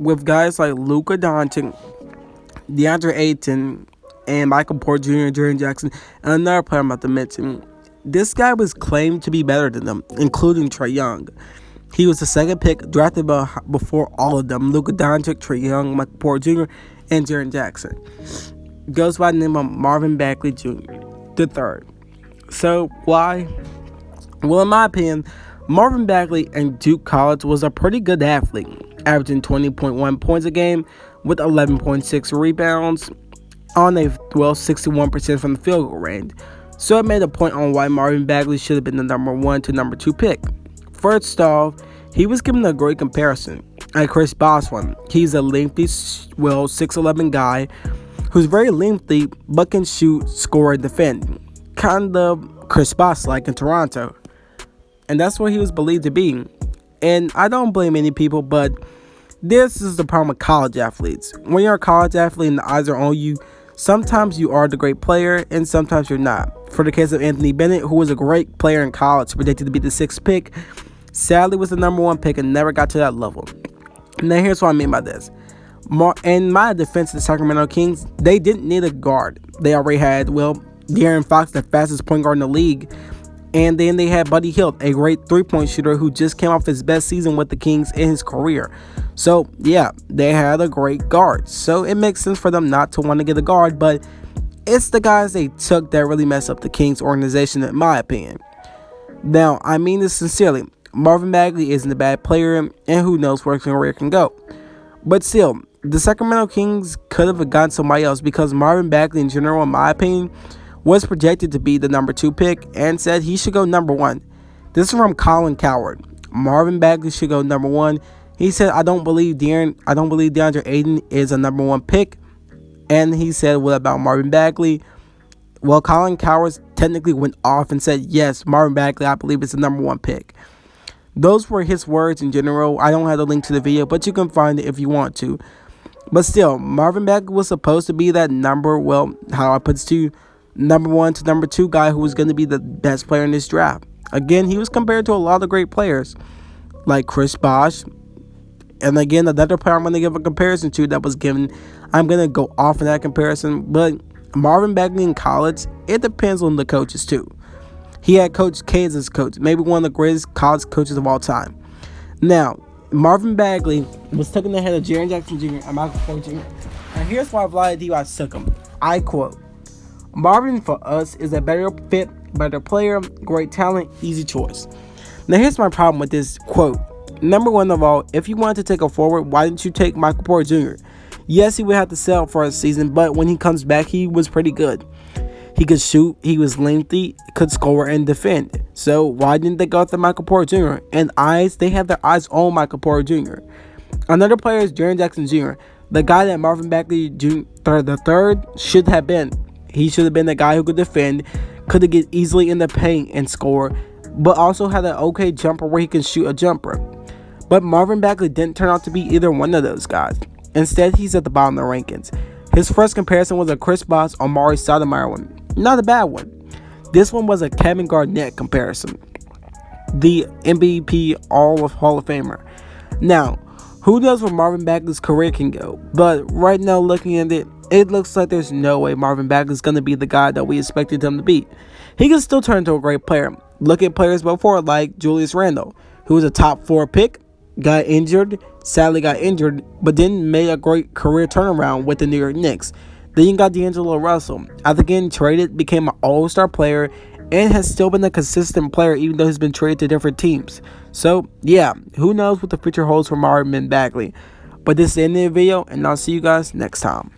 with guys like Luka Doncic, DeAndre Ayton, and Michael Porter Jr., Jaren Jackson, and another player I'm about to mention. This guy was claimed to be better than them, including Trae Young. He was the second pick, drafted before all of them: Luka Doncic, Trae Young, Michael Porter Jr., and Jaren Jackson. Goes by the name of Marvin Bagley Jr., the third. So, why? Well, in my opinion, Marvin Bagley in Duke College was a pretty good athlete, averaging 20.1 points a game with 11.6 rebounds on a 61% from the field goal range. So it made a point on why Marvin Bagley should have been the number 1 to number 2 pick. First off, he was given a great comparison at Chris Bosh one. He's a lengthy, 6'11 guy who's very lengthy but can shoot, score, and defend. Kind of Chris Bosh like in Toronto. And that's what he was believed to be. And I don't blame any people, but this is the problem with college athletes. When you're a college athlete and the eyes are on you, sometimes you are the great player and sometimes you're not. For the case of Anthony Bennett, who was a great player in college, predicted to be the 6th pick, sadly was the number 1 pick and never got to that level. Now here's what I mean by this. In my defense of the Sacramento Kings, they didn't need a guard. They already had, De'Aaron Fox, the fastest point guard in the league. And then they had Buddy Hield, a great 3-point shooter who just came off his best season with the Kings in his career. So, yeah, they had a great guard. So, it makes sense for them not to want to get a guard, but it's the guys they took that really messed up the Kings organization, in my opinion. Now, I mean this sincerely. Marvin Bagley isn't a bad player, and who knows where his career can go. But still, the Sacramento Kings could have gotten somebody else because Marvin Bagley, in general, in my opinion, was projected to be the number 2 pick and said he should go number 1. This is from Colin Coward. Marvin Bagley should go number 1. He said, I don't believe DeAndre Ayton is a number 1 pick. And he said, what about Marvin Bagley? Well, Colin Coward technically went off and said, yes, Marvin Bagley, I believe, is the number 1 pick. Those were his words in general. I don't have the link to the video, but you can find it if you want to. But still, Marvin Bagley was supposed to be that number 1 to number 2 guy who was going to be the best player in this draft. Again, he was compared to a lot of great players like Chris Bosh. And again, another player I'm going to give a comparison to that was given. I'm going to go off of that comparison. But Marvin Bagley in college, it depends on the coaches too. He had Coach K as his coach, maybe one of the greatest college coaches of all time. Now, Marvin Bagley was taken ahead of Jaren Jackson Jr. and Michael Porter Jr. And here's why a lot of DUIs took him. I quote, Marvin for us is a better fit, better player, great talent, easy choice. Now here's my problem with this quote. Number 1 of all, if you wanted to take a forward, why didn't you take Michael Porter Jr.? Yes, he would have to sell for a season, but when he comes back, he was pretty good. He could shoot, he was lengthy, could score and defend. So why didn't they go after Michael Porter Jr.? And they had their eyes on Michael Porter Jr. Another player is Jaren Jackson Jr., the guy that Marvin Bagley Jr. the third should have been. He should have been the guy who could defend, could get easily in the paint and score, but also had an okay jumper where he can shoot a jumper. But Marvin Bagley didn't turn out to be either one of those guys. Instead, he's at the bottom of the rankings. His first comparison was a Chris Bosh or Amari Stoudemire one. Not a bad one. This one was a Kevin Garnett comparison. The MVP Hall of Famer. Now, who knows where Marvin Bagley's career can go? But right now, looking at it, it looks like there's no way Marvin Bagley is going to be the guy that we expected him to be. He can still turn into a great player. Look at players before like Julius Randle, who was a top 4 pick, sadly got injured, but then made a great career turnaround with the New York Knicks. Then you got D'Angelo Russell. After getting traded, became an all-star player and has still been a consistent player even though he's been traded to different teams. So, yeah, who knows what the future holds for Marvin Bagley. But this is the end of the video, and I'll see you guys next time.